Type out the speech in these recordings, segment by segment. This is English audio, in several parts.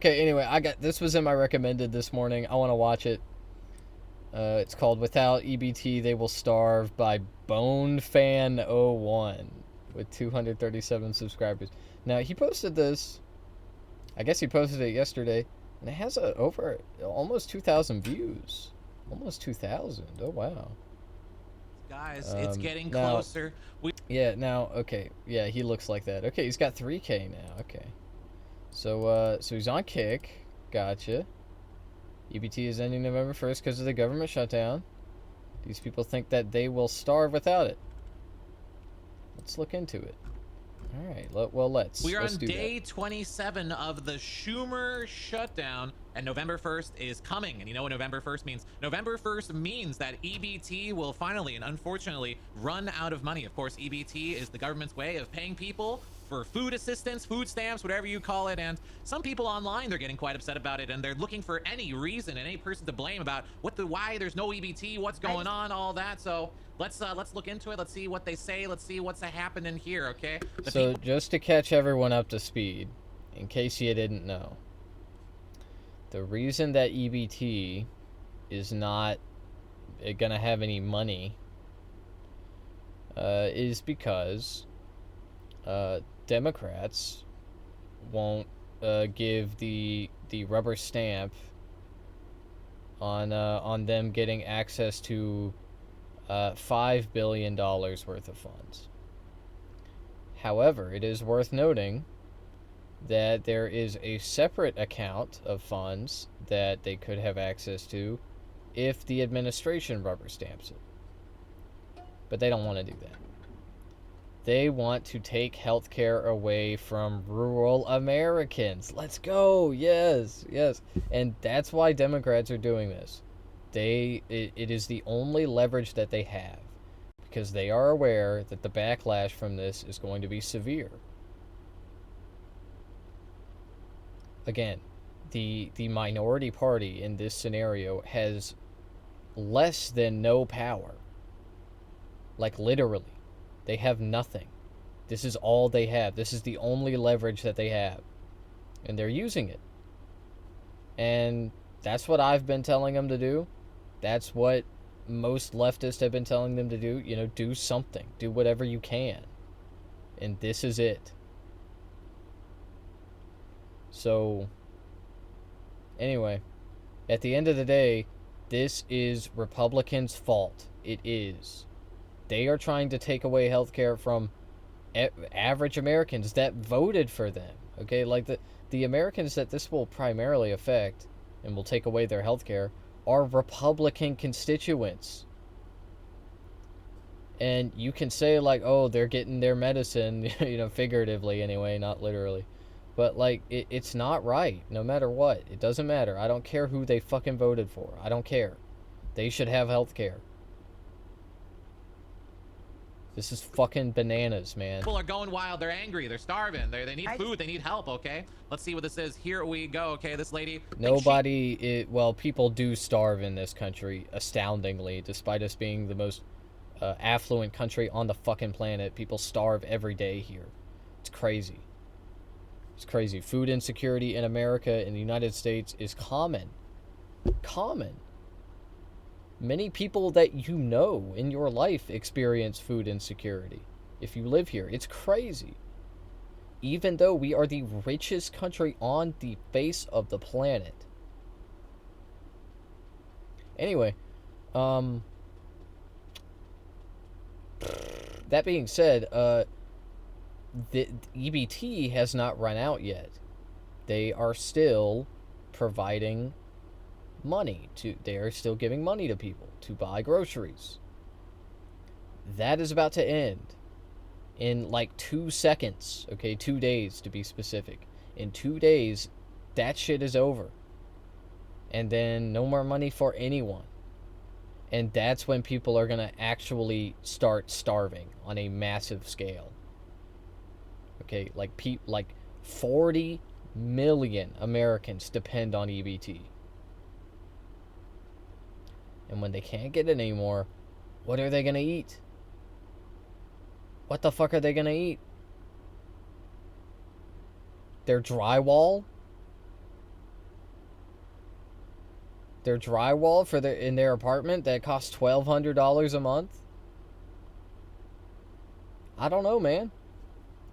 Okay, anyway, this was in my recommended this morning. I want to watch it. It's called Without EBT They Will Starve by BoneFan01 with 237 subscribers. Now, he posted this, I guess he posted it yesterday, and it has over almost 2,000 views. Almost 2,000. Oh, wow. Guys, it's getting Now, closer. okay. Yeah, he looks like that. Okay, he's got 3K now. Okay. So he's on Kick. Gotcha. EBT is ending November 1st because of the government shutdown. These people think that they will starve without it. Let's look into it. All right. Let's. We are Let's on do day that. 27 of the Schumer shutdown, and November 1st is coming. And you know what November 1st means? November 1st means that EBT will finally and unfortunately run out of money. Of course, EBT is the government's way of paying people for food assistance, food stamps, whatever you call it. And some people online, they're getting quite upset about it, and they're looking for any reason and any person to blame about why there's no EBT, what's going on, all that. So let's look into it. Let's see what they say. Let's see what's happening here. Okay. So just to catch everyone up to speed, in case you didn't know, the reason that EBT is not gonna have any money is because Democrats won't give the rubber stamp on them getting access to $5 billion worth of funds. However, it is worth noting that there is a separate account of funds that they could have access to if the administration rubber stamps it. But they don't want to do that. They want to take healthcare away from rural Americans. Let's go. Yes, yes. And that's why Democrats are doing this. It is the only leverage that they have, because they are aware that the backlash from this is going to be severe. Again, the minority party in this scenario has less than no power. Like, literally. They have nothing. This is all they have. This is the only leverage that they have. And they're using it. And that's what I've been telling them to do. That's what most leftists have been telling them to do. You know, do something. Do whatever you can. And this is it. So, anyway, at the end of the day, this is Republicans' fault. It is. They are trying to take away healthcare from average Americans that voted for them. Okay, like the Americans that this will primarily affect and will take away their healthcare are Republican constituents. And you can say, like, oh, they're getting their medicine, you know, figuratively anyway, not literally. But, like, it's not right, no matter what. It doesn't matter. I don't care who they fucking voted for. I don't care. They should have healthcare. This is fucking bananas, man. People are going wild. They're angry. They're starving. They need food. They need help, okay? Let's see what this is. Here we go, okay? This lady... Well, people do starve in this country, astoundingly, despite us being the most affluent country on the fucking planet. People starve every day here. It's crazy. It's crazy. Food insecurity in America, in the United States, is common. Common. Many people that you know in your life experience food insecurity if you live here. It's crazy. Even though we are the richest country on the face of the planet. Anyway, that being said, the EBT has not run out yet. They are still providing money they are still giving money to people to buy groceries. That is about to end in like 2 seconds. Okay, 2 days to be specific. In 2 days, that shit is over. And then no more money for anyone. And that's when people are gonna actually start starving on a massive scale. Okay, like 40 million Americans depend on EBT. And when they can't get it anymore, what are they going to eat? What the fuck are they going to eat? Their drywall? their drywall for in their apartment that costs $1,200 a month? I don't know, man.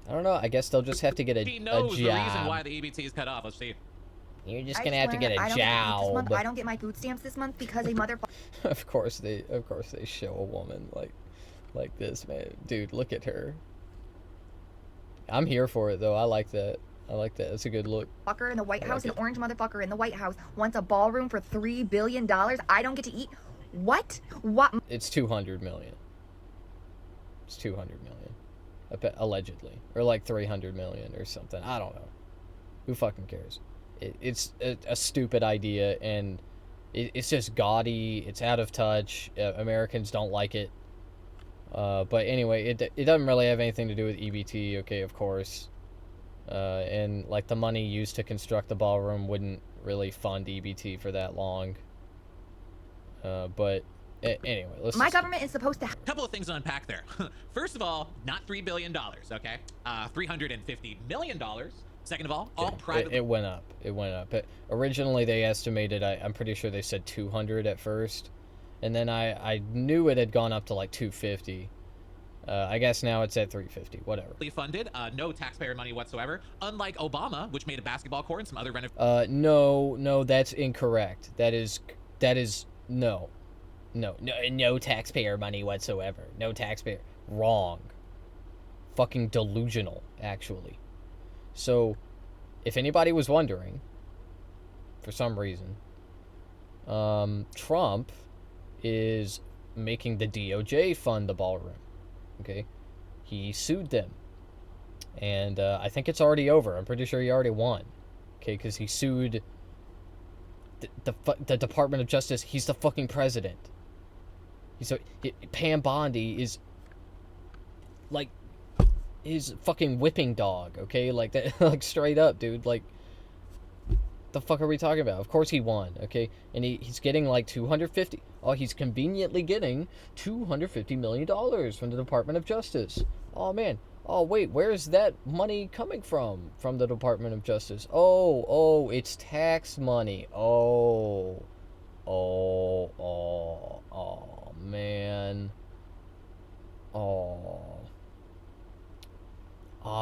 I don't know. I guess they'll just have to get a He knows job. the reason why the EBT is cut off. Let's see. You're just gonna have to get a job. I don't get my food stamps this month because a motherfucker. Of course they show a woman like this, man. Dude, look at her. I'm here for it though. I like that. It's a good look. Fucker in the White House, an orange motherfucker in the White House wants a ballroom for $3 billion. I don't get to eat. What? What? It's 200 million. It's 200 million, allegedly, or like 300 million or something. I don't know. Who fucking cares? It's a stupid idea, and it's just gaudy. It's out of touch. Americans don't like it. But anyway, it doesn't really have anything to do with EBT. Okay, of course. And like the money used to construct the ballroom wouldn't really fund EBT for that long. But anyway, My government is supposed to. A couple of things to unpack there. First of all, not $3 billion. Okay, $350 million. Second of all private. It went up. Originally, they estimated. I'm pretty sure they said 200 at first, and then I knew it had gone up to like 250. I guess now it's at 350. Whatever. Funded. No taxpayer money whatsoever. Unlike Obama, which made a basketball court and some other No, that's incorrect. That is no taxpayer money whatsoever. No taxpayer. Wrong. Fucking delusional, actually. So, if anybody was wondering, for some reason, Trump is making the DOJ fund the ballroom. Okay? He sued them. And I think it's already over. I'm pretty sure he already won. Okay, because he sued the Department of Justice. He's the fucking president. Pam Bondi is like his fucking whipping dog, okay? Like that, like straight up, dude. Like, the fuck are we talking about? Of course he won, okay? And he's getting like 250. Oh, he's conveniently getting $250 million from the Department of Justice. Oh man. Oh wait, where's that money coming from? From the Department of Justice. Oh, it's tax money. Oh, man.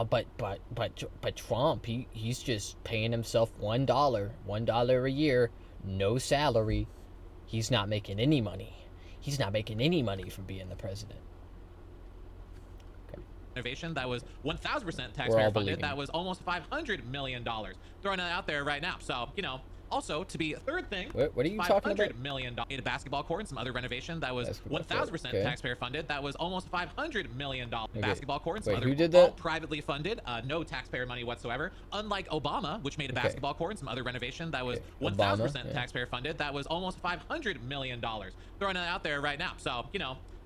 But Trump, he's just paying himself $1 a year, no salary. He's not making any money. He's not making any money from being the president. Okay. Innovation that was 1,000% taxpayer funded. That was almost $500 million. Throwing it out there right now. So, also, to be a third thing, what are you talking about? $500 million in a basketball court and some other renovation that was 1,000% taxpayer funded. That was almost $500 million. Okay. Basketball court and some other. Who did that? All privately funded. No taxpayer money whatsoever. Unlike Obama, which made a basketball court and some other renovation that was 1,000% taxpayer funded. That was almost $500 million. Throwing it out there right now. So,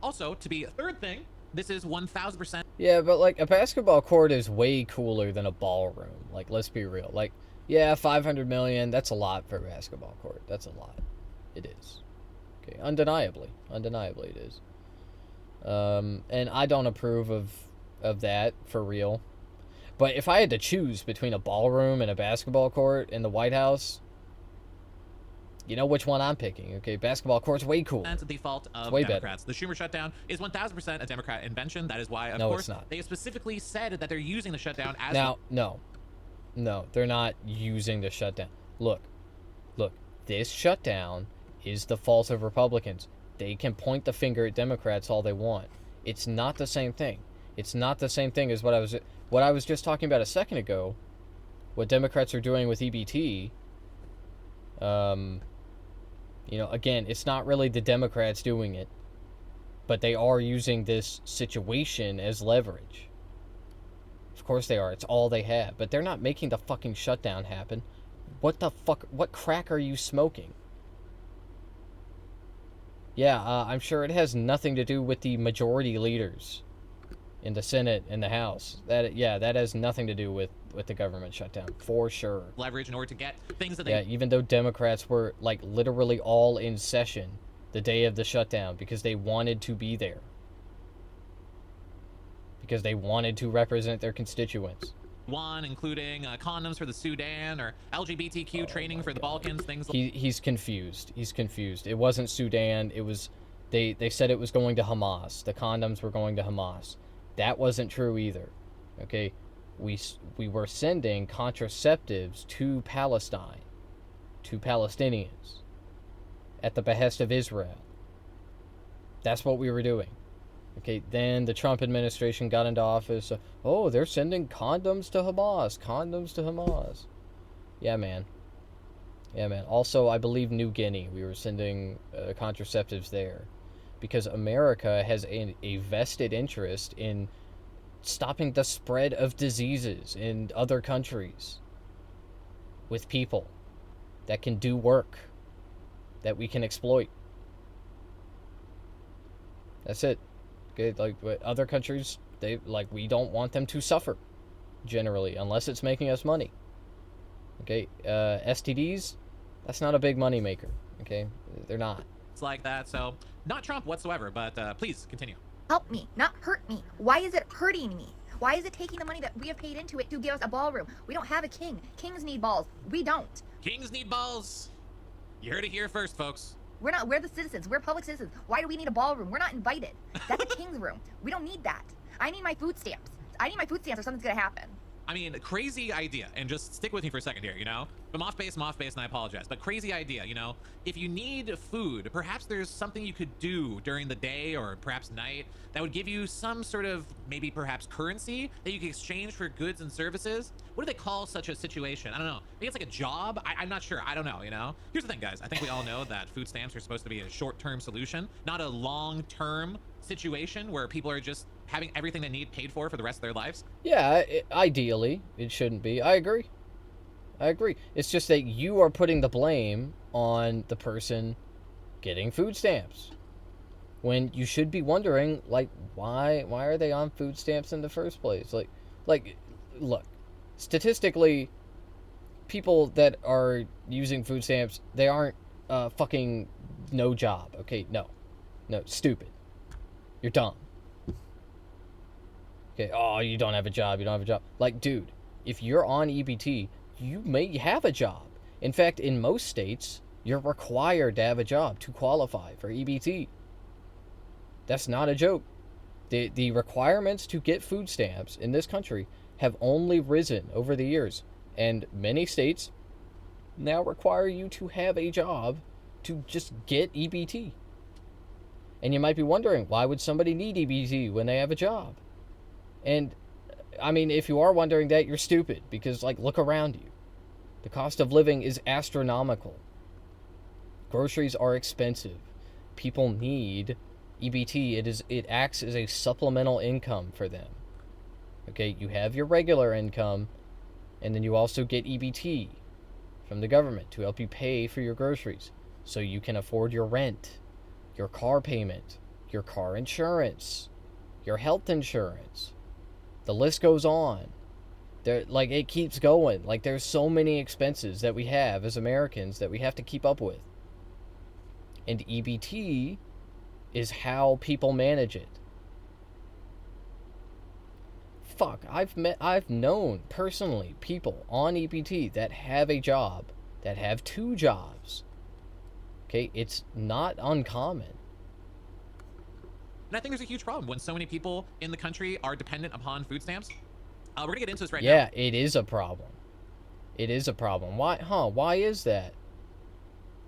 also, to be a third thing, this is 1,000%. Yeah, but like a basketball court is way cooler than a ballroom. Like, let's be real. Like, yeah, 500 million, that's a lot for a basketball court. That's a lot. It is. Okay, undeniably it is. And I don't approve of that, for real. But if I had to choose between a ballroom and a basketball court in the White House, you know which one I'm picking, okay? Basketball court's way cool. That's the fault of Democrats. The Schumer shutdown is 1,000% a Democrat invention. That is why, of course, they specifically said that they're using the shutdown as... No, they're not using the shutdown. Look, this shutdown is the fault of Republicans. They can point the finger at Democrats all they want. It's not the same thing. It's not the same thing as what I was just talking about a second ago. What Democrats are doing with EBT. Again, it's not really the Democrats doing it, but they are using this situation as leverage. Of course they are. It's all they have. But they're not making the fucking shutdown happen. What the fuck? What crack are you smoking? Yeah, I'm sure it has nothing to do with the majority leaders in the Senate and the House. That has nothing to do with the government shutdown, for sure. Leverage in order to get things that they... Yeah, even though Democrats were, like, literally all in session the day of the shutdown because they wanted to be there. Because they wanted to represent their constituents. one, including condoms for the Sudan or LGBTQ training for the Balkans, things like He's confused. He's confused. It wasn't Sudan. It was they said it was going to Hamas. The condoms were going to Hamas. That wasn't true either. Okay? We were sending contraceptives to Palestine, to Palestinians, at the behest of Israel. That's what we were doing. Okay, then the Trump administration got into office. Oh, they're sending condoms to Hamas. Condoms to Hamas. Yeah, man. Yeah, man. Also, I believe New Guinea. We were sending contraceptives there. Because America has a vested interest in stopping the spread of diseases in other countries with people that can do work that we can exploit. That's it. Okay, like other countries, we don't want them to suffer generally unless it's making us money. Okay, STDs, that's not a big money maker. Okay, they're not. it's like that. So not Trump whatsoever, but please continue. Help me, not hurt me. Why is it hurting me? Why is it taking the money that we have paid into it to give us a ballroom? We don't have a king. Kings need balls. We don't. Kings need balls. You heard it here first, folks. We're the citizens. We're public citizens. Why do we need a ballroom? We're not invited. That's a king's room. We don't need that. I need my food stamps. I need my food stamps or something's gonna happen. I mean, crazy idea, and just stick with me for a second here, you know? I'm off base, and I apologize, but crazy idea, you know? If you need food, perhaps there's something you could do during the day or perhaps night that would give you some sort of, maybe perhaps currency that you could exchange for goods and services. What do they call such a situation? I don't know. Maybe it's like a job? I'm not sure. I don't know, you know? Here's the thing, guys. I think we all know that food stamps are supposed to be a short-term solution, not a long-term situation where people are just having everything they need paid for the rest of their lives. Yeah, ideally, it shouldn't be. I agree. It's just that you are putting the blame on the person getting food stamps, when you should be wondering, like, why are they on food stamps in the first place? Like, look, statistically, people that are using food stamps, they aren't fucking no job. Okay, no, stupid. You're dumb. Okay, oh, you don't have a job. Like, dude, if you're on EBT, you may have a job. In fact, in most states, you're required to have a job to qualify for EBT. That's not a joke. The requirements to get food stamps in this country have only risen over the years, and many states now require you to have a job to just get EBT. And you might be wondering, why would somebody need EBT when they have a job? And, I mean, if you are wondering that, you're stupid, because, like, look around you. The cost of living is astronomical. Groceries are expensive. People need EBT. It acts as a supplemental income for them. Okay, you have your regular income, and then you also get EBT from the government to help you pay for your groceries, so you can afford your rent, your car payment, your car insurance, your health insurance. The list goes on. It keeps going. Like, there's so many expenses that we have as Americans that we have to keep up with. And EBT is how people manage it. Fuck, I've known personally people on EBT that have a job, that have 2 jobs. Okay, it's not uncommon. And I think there's a huge problem when so many people in the country are dependent upon food stamps. We're gonna get into this right now. Yeah, it is a problem. Why? Why is that?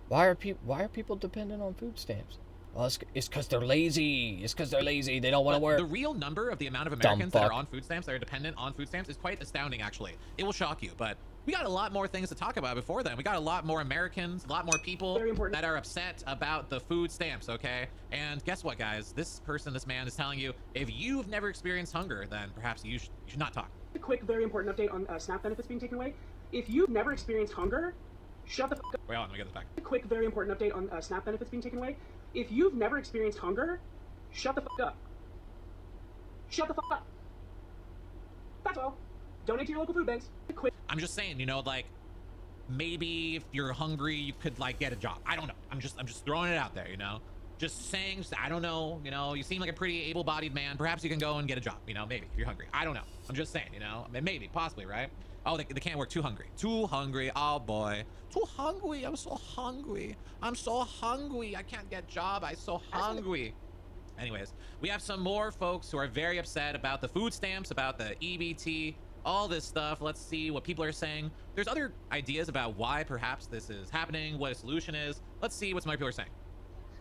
Why are people dependent on food stamps? Well, it's because they're lazy. They don't want to work. The real number of the amount of Americans that are on food stamps, that are dependent on food stamps, is quite astounding, actually. It will shock you, but we got a lot more things to talk about before then. We got a lot more Americans, a lot more people that are upset about the food stamps, okay? And guess what, guys? This man is telling you, if you've never experienced hunger, then perhaps you should not talk. A quick, very important update on SNAP benefits being taken away. If you've never experienced hunger, shut the fuck up. Wait, hold on, let me get this back. A quick, very important update on SNAP benefits being taken away. If you've never experienced hunger, shut the fuck up. Shut the fuck up. That's all. Donate to your local food banks. Quick. I'm just saying, you know, like, maybe if you're hungry, you could, like, get a job. I don't know. I'm just throwing it out there, you know? Just saying, I don't know, you know, you seem like a pretty able-bodied man. Perhaps you can go and get a job, you know, maybe if you're hungry. I don't know. I'm just saying, you know, maybe, possibly, right? Oh, they can't work. Too hungry. Too hungry. Oh boy. Too hungry. I'm so hungry. I'm so hungry. I can't get a job. I'm so hungry. Anyways, we have some more folks who are very upset about the food stamps, about the EBT, all this stuff. Let's see what people are saying. There's other ideas about why perhaps this is happening, what a solution is. Let's see what some other people are saying.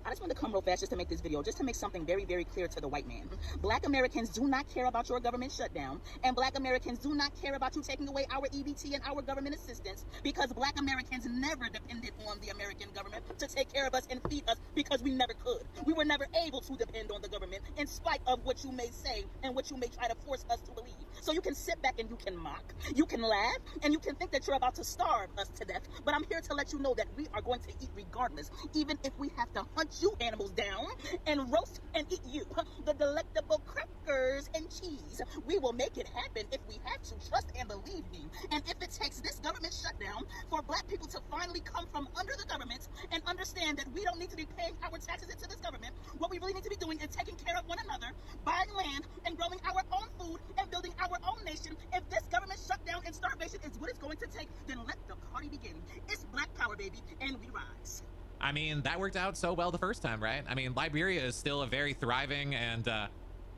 I just wanted to come real fast just to make this video, just to make something very, very clear to the white man. Black Americans do not care about your government shutdown, and Black Americans do not care about you taking away our EBT and our government assistance, because Black Americans never depended on the American government to take care of us and feed us, because we never could. We were never able to depend on the government, in spite of what you may say and what you may try to force us to believe. So you can sit back and you can mock, you can laugh, and you can think that you're about to starve us to death, but I'm here to let you know that we are going to eat regardless, even if we have to hunt you animals down and roast and eat you, the delectable crackers and cheese. We will make it happen if we have to. Trust and believe me. And if it takes this government shutdown for Black people to finally come from under the government and understand that we don't need to be paying our taxes into this government, what we really need to be doing is taking care of one another, buying land and growing our own food and building our own nation. If this government shutdown and starvation is what it's going to take, then let the party begin. It's Black power, baby, and we rise. I mean, that worked out so well the first time, right? I mean, Liberia is still a very thriving and,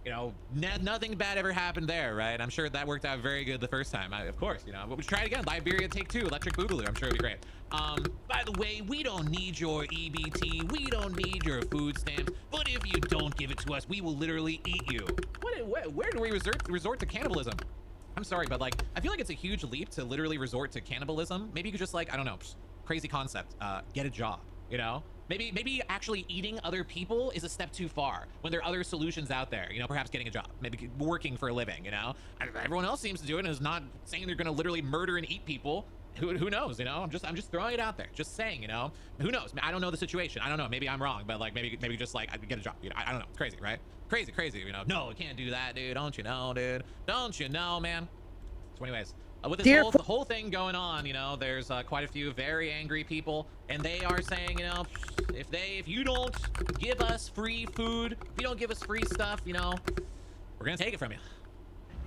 you know, nothing bad ever happened there, right? I'm sure that worked out very good the first time. Of course, you know, but we should try it again. Liberia take 2, Electric Boogaloo. I'm sure it'll be great. By the way, we don't need your EBT. We don't need your food stamps. But if you don't give it to us, we will literally eat you. Where do we resort to cannibalism? I'm sorry, but like, I feel like it's a huge leap to literally resort to cannibalism. Maybe you could just like, I don't know, crazy concept, get a job. You know, maybe actually eating other people is a step too far when there are other solutions out there. You know, perhaps getting a job, maybe working for a living. You know, everyone else seems to do it and is not saying they're going to literally murder and eat people. Who knows? You know, I'm just throwing it out there, just saying. You know, who knows? I don't know the situation. I don't know. Maybe I'm wrong, but like maybe just like I get a job. You know, I don't know. It's crazy, right? Crazy. You know, no, you can't do that, dude. Don't you know, dude? Don't you know, man? So, anyways. With this the whole thing going on, you know, there's quite a few very angry people, and they are saying, you know, if you don't give us free food, if you don't give us free stuff, you know, we're gonna take it from you.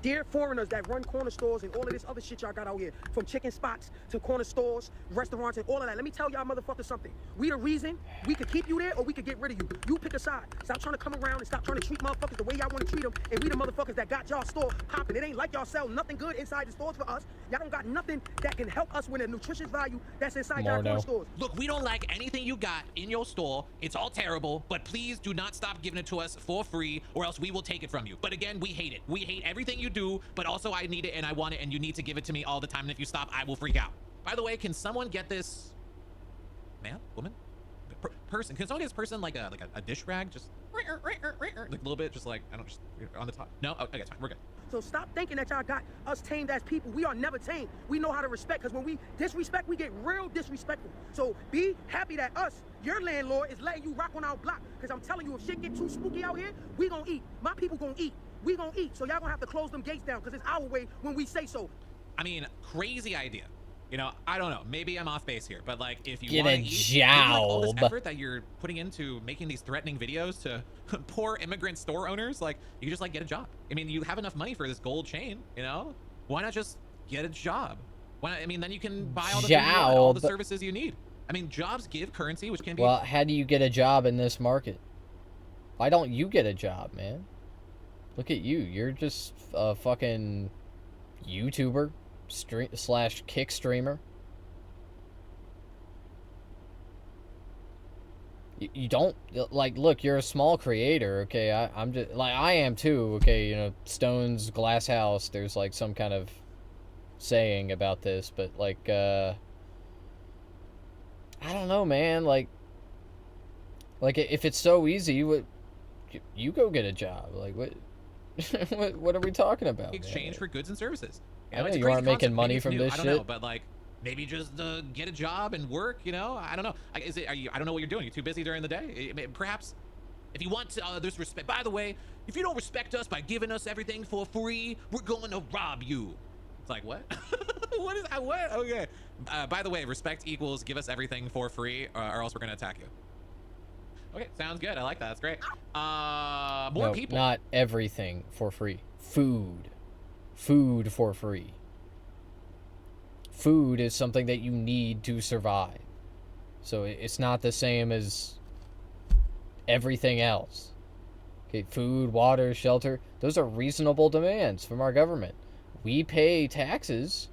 Dear foreigners that run corner stores and all of this other shit y'all got out here, from chicken spots to corner stores, restaurants, and all of that. Let me tell y'all motherfuckers something. We the reason we could keep you there or we could get rid of you. You pick a side. Stop trying to come around and stop trying to treat motherfuckers the way y'all want to treat them. And we the motherfuckers that got y'all store popping. It ain't like y'all sell nothing good inside the stores for us. Y'all don't got nothing that can help us with a nutritious value that's inside y'all corner stores. Look, we don't like anything you got in your store. It's all terrible, but please do not stop giving it to us for free or else we will take it from you. But again, we hate it. We hate everything you do, but also I need it and I want it and you need to give it to me all the time. And if you stop, I will freak out. By the way, can someone get this man, woman, person? Can someone get this person like a dish rag? Just like a little bit, just like, I don't just on the top. No? Okay, it's fine. We're good. So stop thinking that y'all got us tamed as people. We are never tamed. We know how to respect, because when we disrespect, we get real disrespectful. So be happy that us, your landlord, is letting you rock on our block. Because I'm telling you, if shit get too spooky out here, we gonna eat. My people gonna eat. We gonna eat. So y'all gonna have to close them gates down, because it's our way when we say so. I mean, crazy idea. You know, I don't know. Maybe I'm off base here, but like, if you get want a to eat, job, like, all this effort that you're putting into making these threatening videos to poor immigrant store owners, like, you just like get a job. I mean, you have enough money for this gold chain, you know? Why not just get a job? Why not, I mean, then you can buy all the food you want, all the services you need. I mean, jobs give currency, which can be. Well, how do you get a job in this market? Why don't you get a job, man? Look at you. You're just a fucking YouTuber / kick streamer. You don't, like, look, you're a small creator, okay? I'm just, like, I am too, okay? You know, Stone's glass house, there's, like, some kind of saying about this, but, like, I don't know, man, like, if it's so easy, you go get a job, like, what, what are we talking about, exchange for goods and services. You know, you aren't making money from this shit. I don't know, but, like, maybe just get a job and work, you know? I don't know. I don't know what you're doing. You're too busy during the day. Perhaps if you want there's respect. By the way, if you don't respect us by giving us everything for free, we're going to rob you. It's like, what? What is that? What? Okay. By the way, respect equals give us everything for free or else we're going to attack you. Okay, sounds good. I like that. That's great. More No, people. not everything for free. Food. Food for free. Food is something that you need to survive. So it's not the same as everything else. Okay, food, water, shelter, those are reasonable demands from our government. We pay taxes.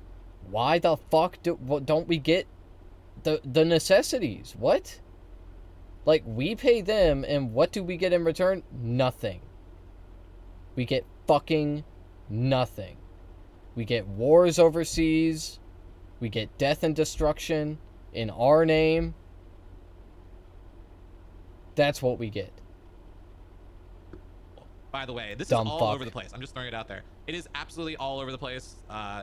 Why the fuck don't we get the necessities? What? Like, we pay them, and what do we get in return? Nothing. We get fucking nothing. We get wars overseas. We get death and destruction in our name. That's what we get. By the way, this Dumb is all fuck. over the place. I'm just throwing it out there. It is absolutely all over the place.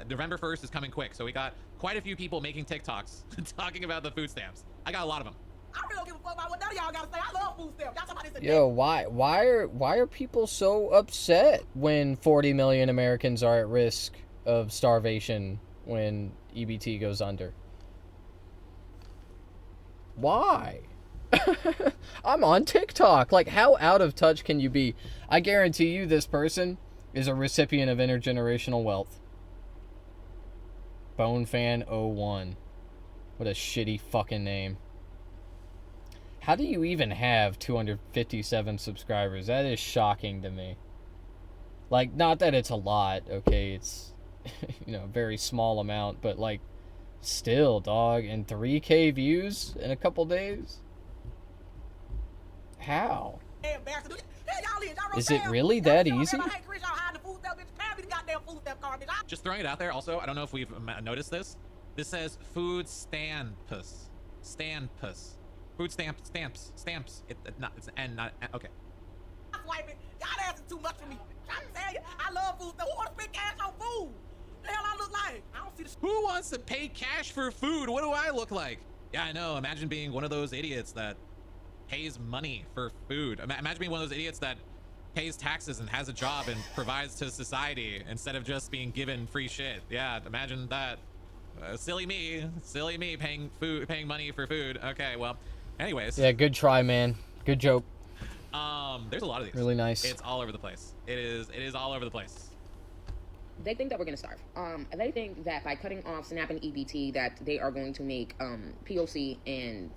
November 1st is coming quick, so we got quite a few people making TikToks talking about the food stamps. I got a lot of them. I really don't give a fuck about what none of y'all gotta say. I love food stamps. Y'all talking about this. Yo, why are people so upset when 40 million Americans are at risk of starvation when EBT goes under? Why? I'm on TikTok. Like, how out of touch can you be? I guarantee you this person is a recipient of intergenerational wealth. BoneFan01. What a shitty fucking name. How do you even have 257 subscribers? That is shocking to me. Like, not that it's a lot, okay? It's, you know, a very small amount, but, like, still, dog, and 3K views in a couple days? How? Is it really that easy? Just throwing it out there. Also, I don't know if we've noticed this. This says food stamps. Stamps. Food stamps. It's an N, not an, okay. Y'all asking too much for me. I'm telling you, I love food. Who wants to spend cash on food? The hell I look like? I don't see the. Who wants to pay cash for food? What do I look like? Yeah, I know. Imagine being one of those idiots that pays money for food. Imagine being one of those idiots that pays taxes and has a job and provides to society instead of just being given free shit. Yeah, imagine that. Silly me paying money for food. Okay, well, anyways. Yeah, good try, man. Good joke. There's a lot of these. Really nice. It's all over the place. It is all over the place. They think that we're going to starve. They think that by cutting off SNAP and EBT that they are going to make POC and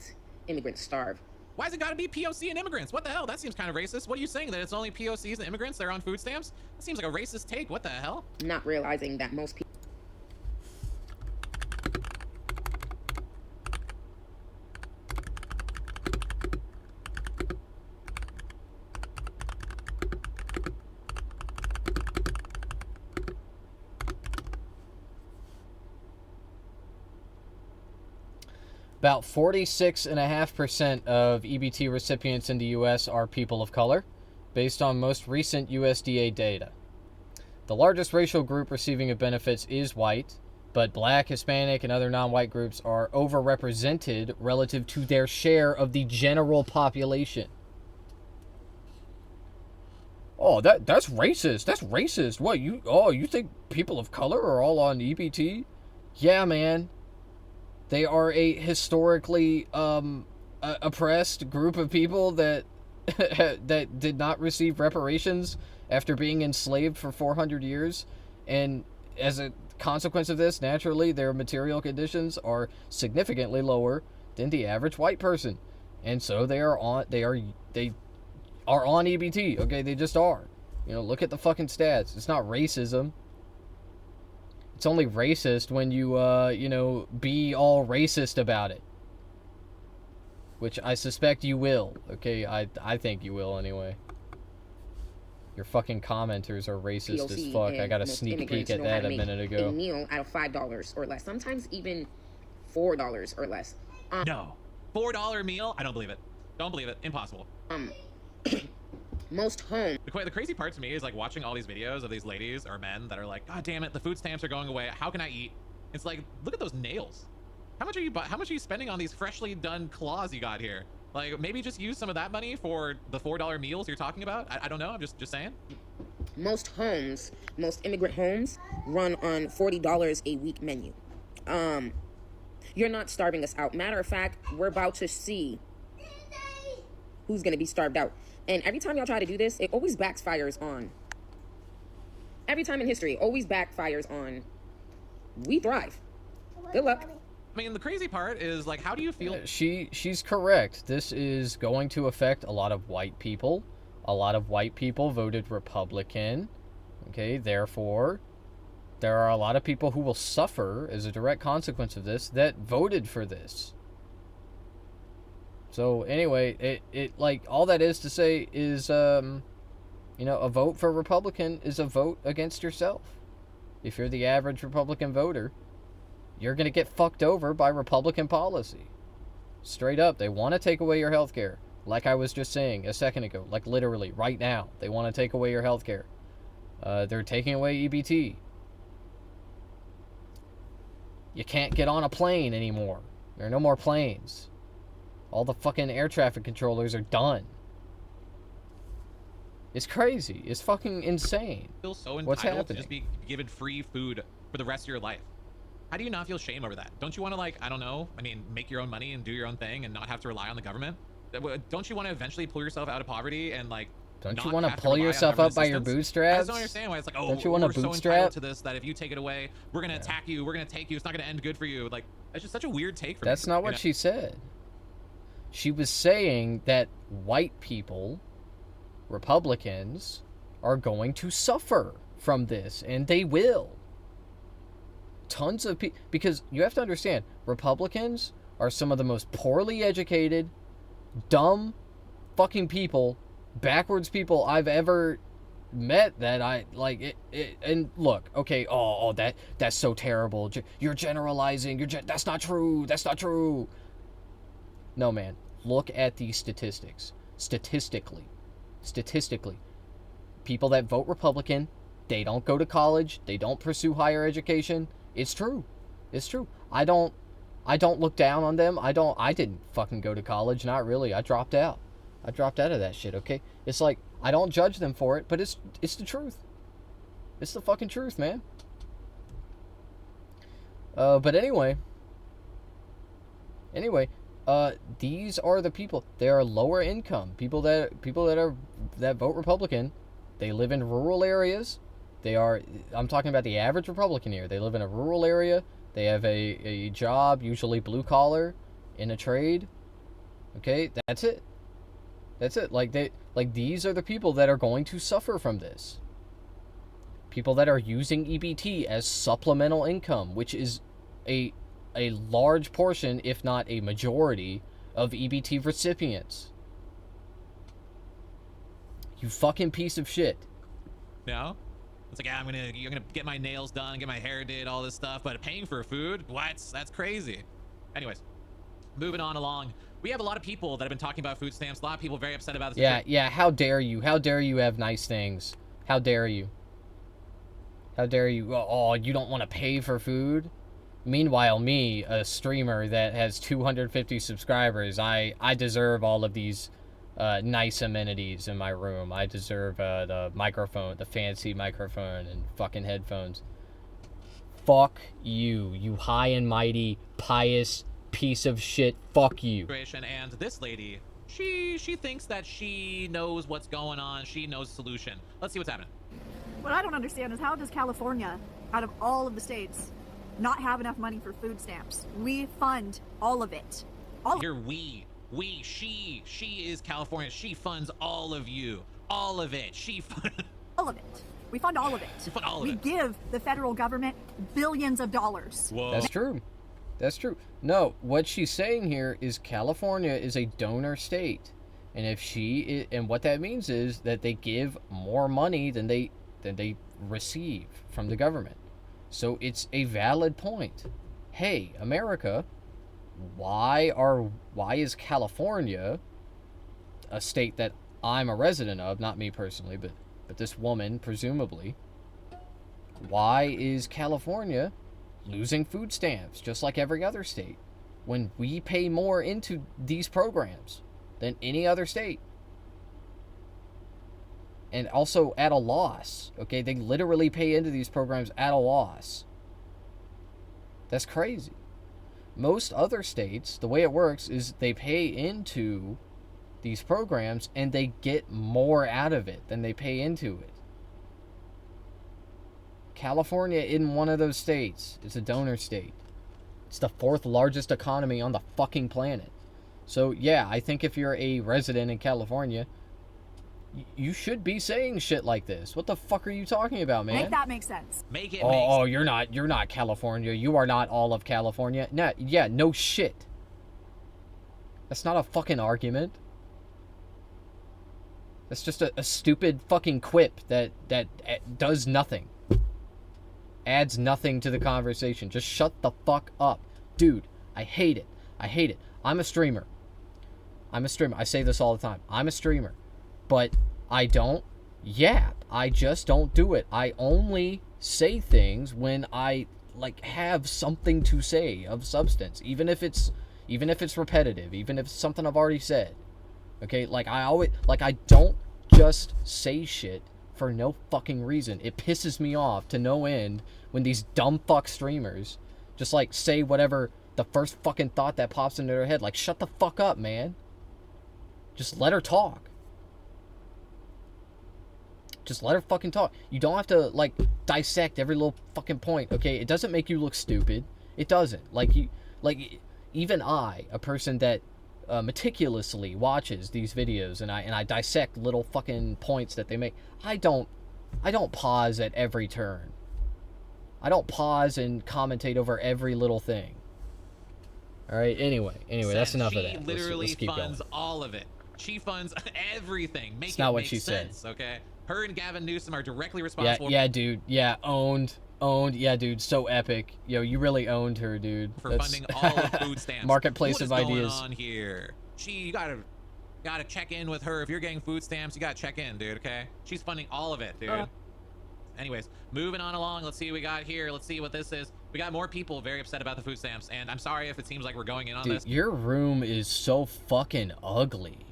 immigrants starve. Why has it got to be POC and immigrants? What the hell? That seems kind of racist. What are you saying? That it's only POCs and immigrants that are on food stamps? That seems like a racist take. What the hell? Not realizing that most people. About 46.5% of EBT recipients in the U.S. are people of color, based on most recent USDA data. The largest racial group receiving of benefits is white, but black, Hispanic, and other non-white groups are overrepresented relative to their share of the general population. Oh, that's racist. That's racist. What, you think people of color are all on EBT? Yeah, man. They are a historically oppressed group of people that that did not receive reparations after being enslaved for 400 years, and as a consequence of this, naturally, their material conditions are significantly lower than the average white person, and so they are on EBT. Okay, they just are. You know, look at the fucking stats. It's not racism. It's only racist when you, be all racist about it. Which I suspect you will. Okay, I think you will anyway. Your fucking commenters are racist POC as fuck. I got a most sneak peek immigrants at know how that to a make minute ago. A meal out of $5 or less. Sometimes even $4 or less. No. $4 meal? I don't believe it. Don't believe it. Impossible. Most homes. The crazy part to me is like watching all these videos of these ladies or men that are like, God damn it, the food stamps are going away. How can I eat? It's like, look at those nails. How much are you spending on these freshly done claws you got here? Like, maybe just use some of that money for the $4 meals you're talking about. I don't know. I'm just saying. Most immigrant homes run on $40 a week menu. You're not starving us out. Matter of fact, we're about to see who's going to be starved out. And every time y'all try to do this, it always backfires on. Every time in history, it always backfires on. We thrive. Good luck. I mean, the crazy part is, like, how do you feel? She's correct. This is going to affect a lot of white people. A lot of white people voted Republican. Okay, therefore, there are a lot of people who will suffer as a direct consequence of this that voted for this. So anyway, it like, all that is to say is, you know, a vote for Republican is a vote against yourself. If you're the average Republican voter, you're going to get fucked over by Republican policy. Straight up, they want to take away your health care. Like I was just saying a second ago, like literally right now, they want to take away your health care. They're taking away EBT. You can't get on a plane anymore. There are no more planes. All the fucking air traffic controllers are done. It's crazy. It's fucking insane. Feel so What's entitled to happening? just be given free food for the rest of your life. How do you not feel shame over that? Don't you want to, like, I don't know, I mean, make your own money and do your own thing and not have to rely on the government? Don't you want to eventually pull yourself out of poverty and, like, Don't you want to pull yourself up by your I bootstraps? just don't understand why it's like, oh, Don't you want to we're so bootstrap? entitled to this that if you take it away, we're gonna attack you, we're gonna take you, it's not gonna end good for you. Like, that's just such a weird take for me. That's not what she said. She was saying that white people, Republicans, are going to suffer from this, and they will. Tons of people, because you have to understand, Republicans are some of the most poorly educated, dumb fucking people, backwards people I've ever met. That I like it. And look, okay, that's so terrible. You're generalizing. That's not true. That's not true. No, man. Look at the statistics. Statistically, people that vote Republican, they don't go to college. They don't pursue higher education. It's true. It's true. I don't look down on them. I didn't fucking go to college. Not really. I dropped out. of that shit, okay? It's like, I don't judge them for it, but it's the truth. It's the fucking truth, man. But anyway, these are the people. They are lower income. People that vote Republican, they live in rural areas. I'm talking about the average Republican here. They live in a rural area. They have a job, usually blue collar, in a trade. Okay, that's it. Like these are the people that are going to suffer from this. People that are using EBT as supplemental income, which is a large portion, if not a majority, of EBT recipients. You fucking piece of shit. No? It's like, yeah, I'm gonna get my nails done, get my hair did, all this stuff, but paying for food? What? That's crazy. Anyways, moving on along. We have a lot of people that have been talking about food stamps. A lot of people very upset about this. Yeah, how dare you? How dare you have nice things? How dare you? How dare you? Oh, you don't want to pay for food? Meanwhile, me, a streamer that has 250 subscribers, I deserve all of these nice amenities in my room. I deserve the microphone, the fancy microphone, and fucking headphones. Fuck you, you high and mighty, pious piece of shit. Fuck you. And this lady, she thinks that she knows what's going on. She knows the solution. Let's see what's happening. What I don't understand is, how does California, out of all of the states, not have enough money for food stamps? We fund all of it. She is California. She funds all of you. All of it. All of it. We fund all of it. We fund all of it. We give the federal government billions of dollars. Whoa. That's true. That's true. No, what she's saying here is California is a donor state. And and what that means is that they give more money than they receive from the government. So it's a valid point. Hey, America, why is California, a state that I'm a resident of, not me personally, but this woman presumably, why is California losing food stamps just like every other state when we pay more into these programs than any other state? And also at a loss, okay? They literally pay into these programs at a loss. That's crazy. Most other states, the way it works is they pay into these programs, and they get more out of it than they pay into it. California isn't one of those states. It's a donor state. It's the 4th largest economy on the fucking planet. So, yeah, I think if you're a resident in California, you should be saying shit like this. What the fuck are you talking about, man? Make that make sense. Make it. Oh, you're not California. You are not all of California. Nah, yeah, no shit. That's not a fucking argument. That's just a stupid fucking quip that does nothing. Adds nothing to the conversation. Just shut the fuck up. Dude, I hate it. I hate it. I'm a streamer. I say this all the time. I'm a streamer. But I don't yap. I just don't do it. I only say things when I have something to say of substance, even if it's repetitive, even if it's something I've already said. Okay? I don't just say shit for no fucking reason. It pisses me off to no end when these dumb fuck streamers just say whatever the first fucking thought that pops into their head. Shut the fuck up, man. Just let her talk. Just let her fucking talk. You don't have to dissect every little fucking point, okay? It doesn't make you look stupid. It doesn't. Even I, a person that meticulously watches these videos and I dissect little fucking points that they make, I don't pause at every turn. I don't pause and commentate over every little thing. All right. Anyway, that's enough of that. She literally let's keep funds going. all of it. She funds everything. It's not what she sense, said. Okay. Her and Gavin Newsom are directly responsible. Yeah, dude. Yeah, owned. Yeah, dude. So epic. Yo, you really owned her, dude. For funding all of food stamps. Marketplace of ideas. What is going on here? You gotta check in with her. If you're getting food stamps, you gotta check in, dude. Okay. She's funding all of it, dude. Anyways, moving on along. Let's see what we got here. Let's see what this is. We got more people very upset about the food stamps, and I'm sorry if it seems like we're going in on Dude, this. Your room is so fucking ugly.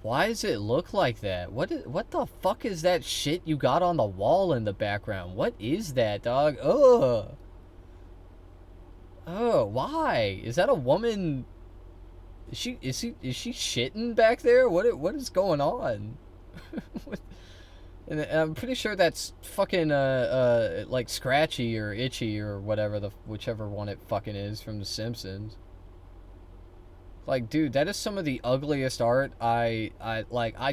Why does it look like that? What the fuck is that shit you got on the wall in the background? What is that, dog? Ugh. Oh, why? Is that a woman? Is she shitting back there? What is going on? And I'm pretty sure that's fucking Scratchy or Itchy or whichever one it fucking is from The Simpsons. Dude, that is some of the ugliest art. I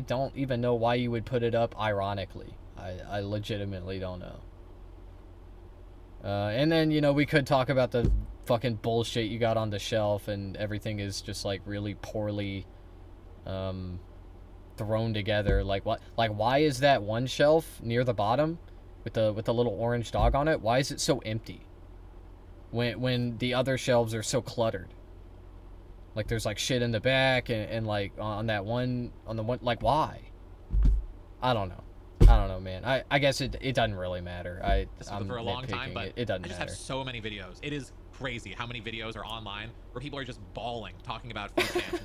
don't even know why you would put it up ironically. I legitimately don't know. And then, we could talk about the fucking bullshit you got on the shelf, and everything is just really poorly thrown together. What? Why is that one shelf near the bottom with the little orange dog on it? Why is it so empty? When the other shelves are so cluttered. There's shit in the back and on the one, why? I don't know, man. I guess it doesn't really matter. I'm for a long time, but it doesn't I just matter. have so many videos. It is crazy how many videos are online where people are just bawling talking about food stamps.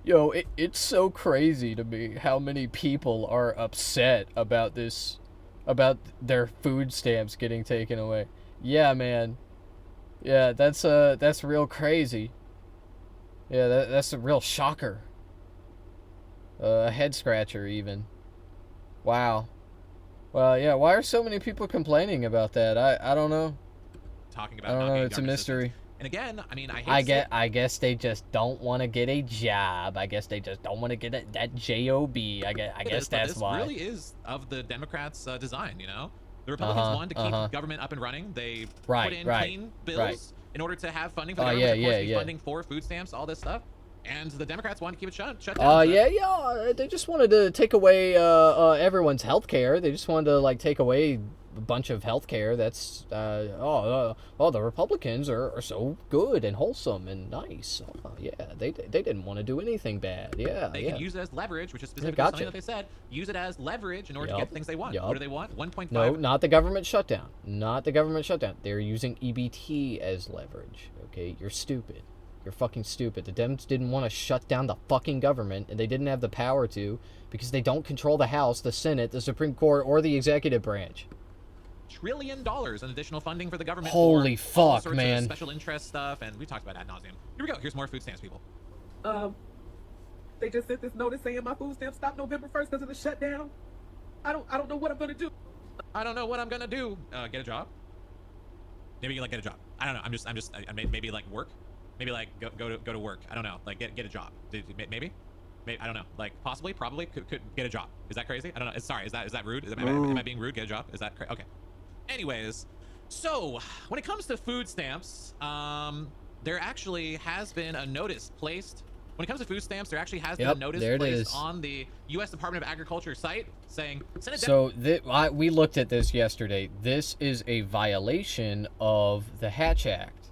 Yo, it's so crazy to me how many people are upset about this, about their food stamps getting taken away. Yeah, man. Yeah, that's real crazy. Yeah, that's a real shocker. A head scratcher even. Wow. Well, yeah, why are so many people complaining about that? I don't know. Talking about I don't not know, getting it's a government mystery. assistance. And again, I mean, I guess they just don't want to get a job. I guess they just don't want to get that job. I guess that's why. This really is of the Democrats' design, The Republicans wanted to keep government up and running. They put in clean bills in order to have funding for the government. Of course, funding for food stamps, all this stuff. And the Democrats wanted to keep it shut down. They just wanted to take away everyone's health care. They just wanted to take away a bunch of health care. That's the Republicans are so good and wholesome and nice. They didn't want to do anything bad. They can use it as leverage, which is specifically something that they said. Use it as leverage in order to get the things they want. What do they want? 1.5. No, not the government shutdown. Not the government shutdown. They're using EBT as leverage. Okay, you're stupid. You're fucking stupid. The Dems didn't want to shut down the fucking government, and they didn't have the power to because they don't control the House, the Senate, the Supreme Court, or the executive branch. trillion in additional funding for the government. Holy for all fuck, sorts man. of special interest stuff, and we talked about ad nauseum. Here we go. Here's more food stamps, people. They just sent this notice saying my food stamps stopped November 1st because of the shutdown. I don't know what I'm gonna do. I don't know what I'm gonna do. Get a job. Maybe like get a job. I don't know. Maybe like work. Maybe like go to work. I don't know. Like get a job. Maybe. I don't know. Like possibly, probably could get a job. Is that crazy? I don't know. Sorry. Is that rude? Am I being rude? Get a job? Is that okay? Anyways, so when it comes to food stamps, there actually has been a notice placed. When it comes to food stamps, there actually has been a notice placed on the U.S. Department of Agriculture site saying. So we looked at this yesterday. This is a violation of the Hatch Act.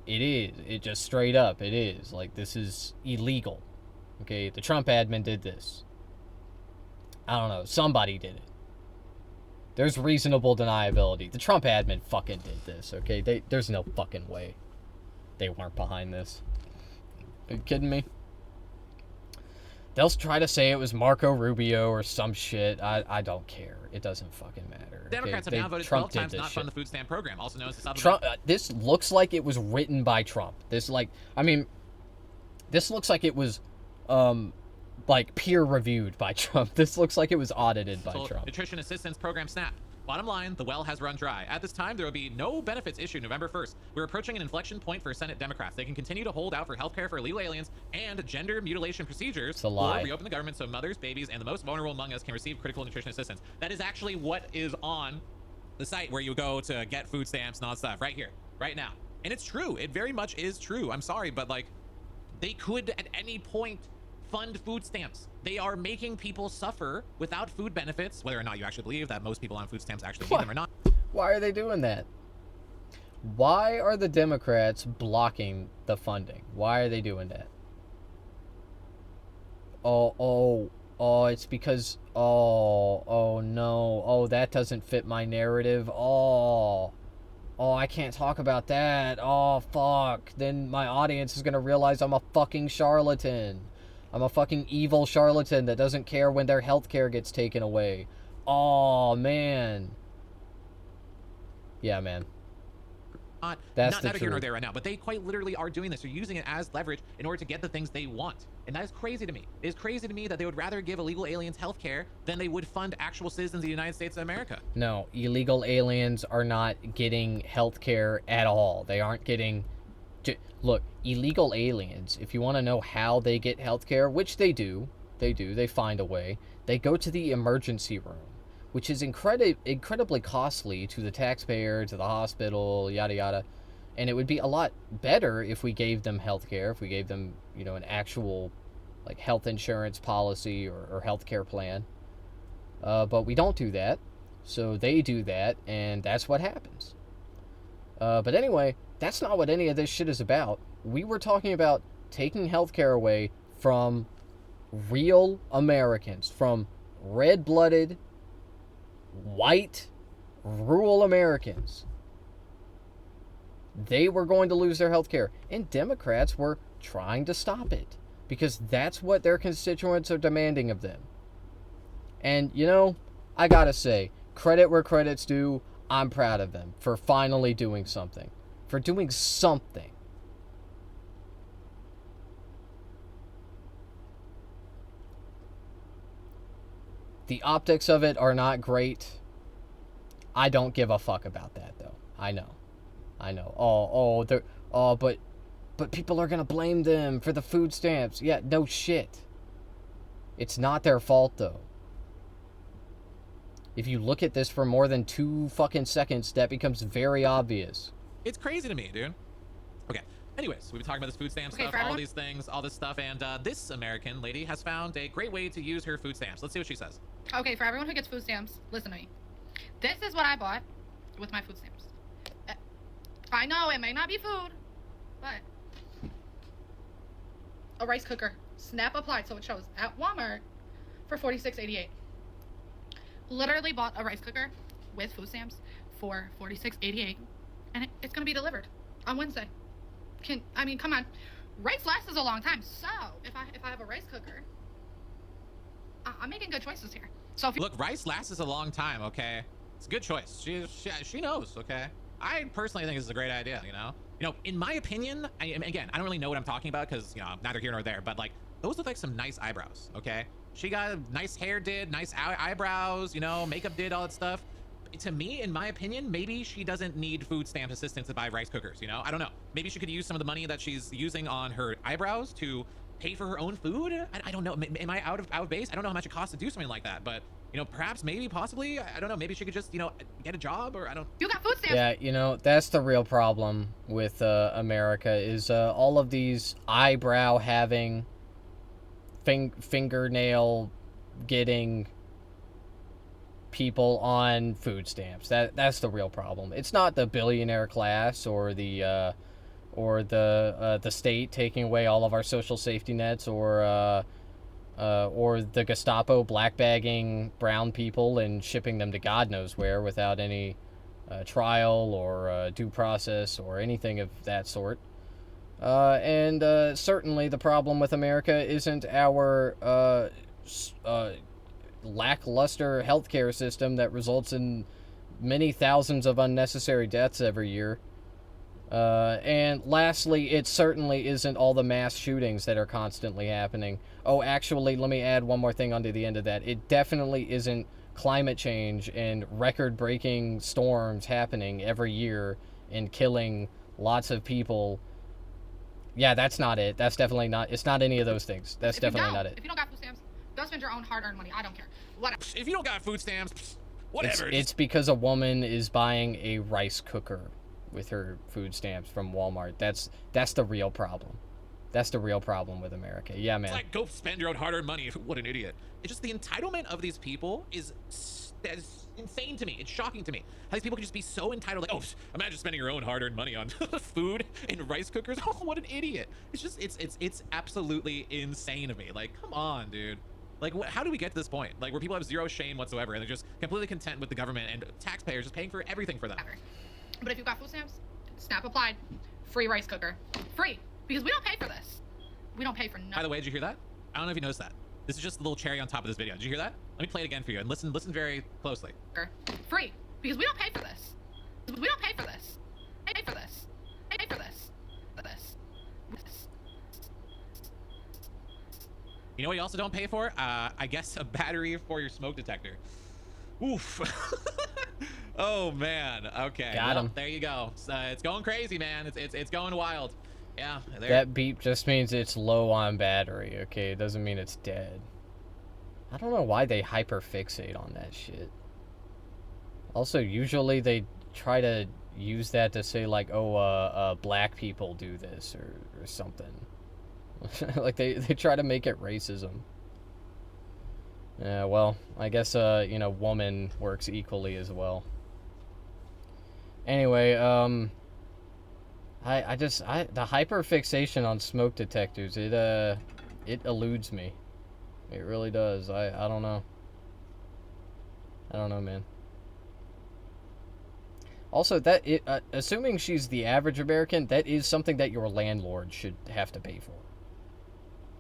It is. It just straight up. It is. Like, this is illegal. Okay, the Trump admin did this. I don't know. Somebody did it. There's reasonable deniability. The Trump admin fucking did this, okay? There's no fucking way they weren't behind this. Are you kidding me? They'll try to say it was Marco Rubio or some shit. I don't care. It doesn't fucking matter. Okay? Democrats have now voted 12 times not fund the food stamp program, also known as the supplement. Trump, this looks like it was written by Trump. This looks like it was, like peer-reviewed by Trump. This looks like it was audited by Trump. Nutrition Assistance Program SNAP. Bottom line, the well has run dry. At this time, there will be no benefits issued November 1st. We're approaching an inflection point for Senate Democrats. They can continue to hold out for healthcare for illegal aliens and gender mutilation procedures. It's a lie. Or reopen the government so mothers, babies, and the most vulnerable among us can receive critical nutrition assistance. That is actually what is on the site where you go to get food stamps and all that stuff. Right here, right now. And it's true. It very much is true. I'm sorry, but like, they could at any point fund food stamps. They are making people suffer without food benefits, whether or not you actually believe that most people on food stamps actually need them or not. Why are they doing that? Why are the Democrats blocking the funding? Why are they doing that? Oh, it's because, oh no, oh, that doesn't fit my narrative. Oh, I can't talk about that. Oh, fuck. Then my audience is gonna realize I'm a fucking charlatan. I'm a fucking evil charlatan that doesn't care when their healthcare gets taken away. Oh, man. Yeah, man. That's not here nor there right now, but they quite literally are doing this. They're using it as leverage in order to get the things they want. And that is crazy to me. It is crazy to me that they would rather give illegal aliens healthcare than they would fund actual citizens of the United States of America. No, illegal aliens are not getting healthcare at all. They aren't getting... Look, illegal aliens, if you want to know how they get healthcare, which they do, they find a way, they go to the emergency room, which is incredibly costly to the taxpayer, to the hospital, yada yada. And it would be a lot better if we gave them healthcare, if we gave them, you know, an actual like health insurance policy or healthcare plan. But we don't do that, so they do that, and that's what happens. But anyway, that's not what any of this shit is about. We were talking about taking healthcare away from real Americans, from red-blooded, white, rural Americans. They were going to lose their healthcare, and Democrats were trying to stop it because that's what their constituents are demanding of them. And, you know, I gotta say, credit where credit's due. I'm proud of them for finally doing something. For doing something. The optics of it are not great. I don't give a fuck about that, though. I know. But people are gonna blame them for the food stamps. Yeah, no shit. It's not their fault, though. If you look at this for more than 2 fucking seconds, that becomes very obvious. It's crazy to me, dude. Okay. Anyways, we've been talking about this food stamp stuff, all these things, all this stuff, and this American lady has found a great way to use her food stamps. Let's see what she says. Okay, for everyone who gets food stamps, listen to me. This is what I bought with my food stamps. I know it may not be food, but a rice cooker, SNAP applied, so it shows at Walmart for $46.88. Literally bought a rice cooker with food stamps for $46.88, and it's gonna be delivered on Wednesday. I mean, come on, rice lasts a long time. So if I have a rice cooker, I'm making good choices here. So if you Look, rice lasts us a long time, okay? It's a good choice. She knows, okay? I personally think this is a great idea, you know? In my opinion, again, I don't really know what I'm talking about because, I'm neither here nor there, but like, those look like some nice eyebrows, okay? She got nice hair nice eyebrows, makeup did, all that stuff. To me, in my opinion, maybe she doesn't need food stamp assistance to buy rice cookers, I don't know. Maybe she could use some of the money that she's using on her eyebrows to pay for her own food. I don't know. Am I out of base? I don't know how much it costs to do something like that, but perhaps, maybe, possibly, I don't know. Maybe she could just, get a job, or I don't. you got food stamps. Yeah, that's the real problem with America is all of these eyebrow having, fingernail getting people on food stamps. That's the real problem. It's not the billionaire class or the state taking away all of our social safety nets, or the Gestapo blackbagging brown people and shipping them to God knows where without any trial or due process or anything of that sort. And certainly the problem with America isn't our lackluster healthcare system that results in many thousands of unnecessary deaths every year. And lastly, it certainly isn't all the mass shootings that are constantly happening. Oh, actually, let me add one more thing onto the end of that. It definitely isn't climate change and record-breaking storms happening every year and killing lots of people. Yeah, that's not it. That's definitely not. It's not any of those things. That's definitely not it. If you don't got food stamps, go spend your own hard-earned money. I don't care. Whatever. If you don't got food stamps, whatever. It's because a woman is buying a rice cooker with her food stamps from Walmart. That's the real problem. That's the real problem with America. Yeah, man. It's like, go spend your own hard-earned money. What an idiot. It's just the entitlement of these people is insane to me. It's shocking to me how these people can just be so entitled. Like, oh, imagine spending your own hard-earned money on food and rice cookers. Oh, what an idiot. It's just, it's absolutely insane to me. Like, come on, dude. Like, how do we get to this point? Like, where people have zero shame whatsoever and they're just completely content with the government and taxpayers just paying for everything for them. But if you've got food stamps, SNAP applied, free rice cooker. Free. Because we don't pay for this. We don't pay for nothing. By the way, did you hear that? I don't know if you noticed that. This is just a little cherry on top of this video. Did you hear that? Let me play it again for you and listen very closely. Free. Because we don't pay for this. We don't pay for this. Pay for this. Pay for this. For this. You know what you also don't pay for? I guess a battery for your smoke detector. Oof. Oh man. Okay. Got him. There you go. It's going crazy, man. It's going wild. Yeah. That beep just means it's low on battery. Okay, it doesn't mean it's dead. I don't know why they hyperfixate on that shit. Also, usually they try to use that to say like, oh, black people do this or something. Like they try to make it racism. Yeah, well, I guess woman works equally as well. Anyway, the hyperfixation on smoke detectors, it eludes me. It really does. I don't know. I don't know, man. Also, assuming she's the average American, that is something that your landlord should have to pay for.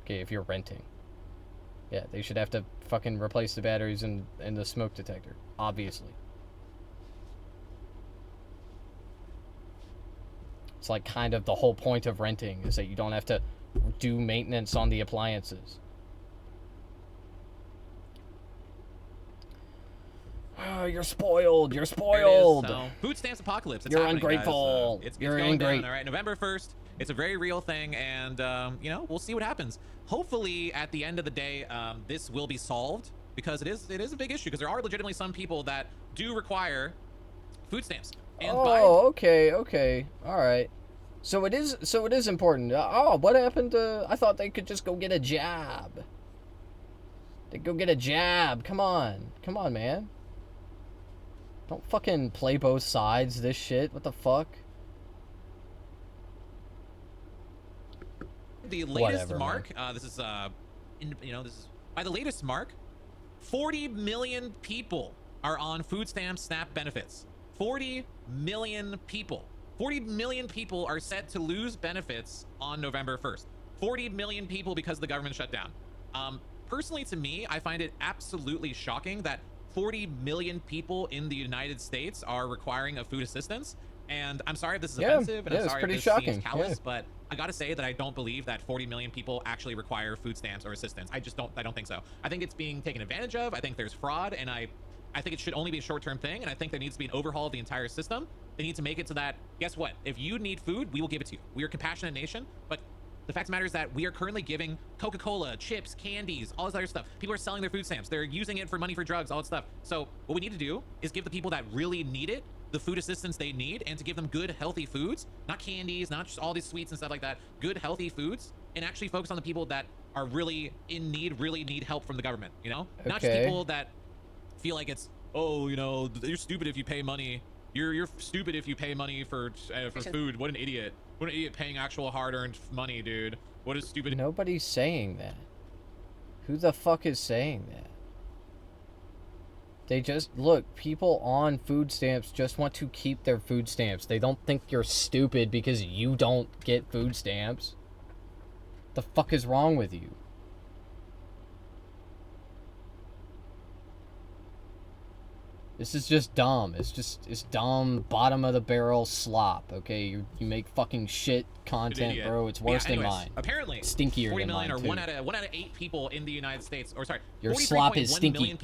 Okay, if you're renting. Yeah, they should have to fucking replace the batteries in the smoke detector, obviously. It's like kind of the whole point of renting is that you don't have to do maintenance on the appliances. Oh, you're spoiled. You're spoiled. So, food stamps apocalypse. It's you're happening, ungrateful. Guys. It's you're going angry. down, all right, November 1st. It's a very real thing, and we'll see what happens. Hopefully, at the end of the day, this will be solved because it is a big issue. Because there are legitimately some people that do require food stamps. And okay, all right. So it is important. What happened to? I thought they could just go get a job. They go get a job. Come on, man. Don't fucking play both sides. This shit. What the fuck? The latest mark. This is by the latest mark. 40 million people are on food stamps, SNAP benefits. 40 million people. 40 million people are set to lose benefits on November 1st. 40 million people because the government shut down. personally, to me, I find it absolutely shocking that 40 million people in the United States are requiring a food assistance. And I'm sorry if this is offensive, and I'm sorry if this seems callous, but I gotta say that I don't believe that 40 million people actually require food stamps or assistance. I don't think so. I think it's being taken advantage of. I think there's fraud, and I think it should only be a short-term thing, and I think there needs to be an overhaul of the entire system. They need to make it so that, guess what? If you need food, we will give it to you. We are a compassionate nation, but the fact of the matter is that we are currently giving Coca-Cola, chips, candies, all this other stuff. People are selling their food stamps. They're using it for money for drugs, all that stuff. So what we need to do is give the people that really need it the food assistance they need, and to give them good, healthy foods, not candies, not just all these sweets and stuff like that, good, healthy foods, and actually focus on the people that are really in need, really need help from the government, you know? Okay. Not just people that feel like it's, oh, you know, you're stupid if you pay money. You're stupid if you pay money for food. What an idiot. What an idiot paying actual hard-earned money, dude. What a stupid... Nobody's saying that. Who the fuck is saying that? They just, look, people on food stamps just want to keep their food stamps. They don't think you're stupid because you don't get food stamps. The fuck is wrong with you? This is just dumb. It's dumb, bottom of the barrel slop, okay? You make fucking shit content, bro. It's worse than mine. Apparently, stinkier 40 than million mine, or too. one out of 8 people in the United States, or sorry, Your slop is 43.1 stinky. million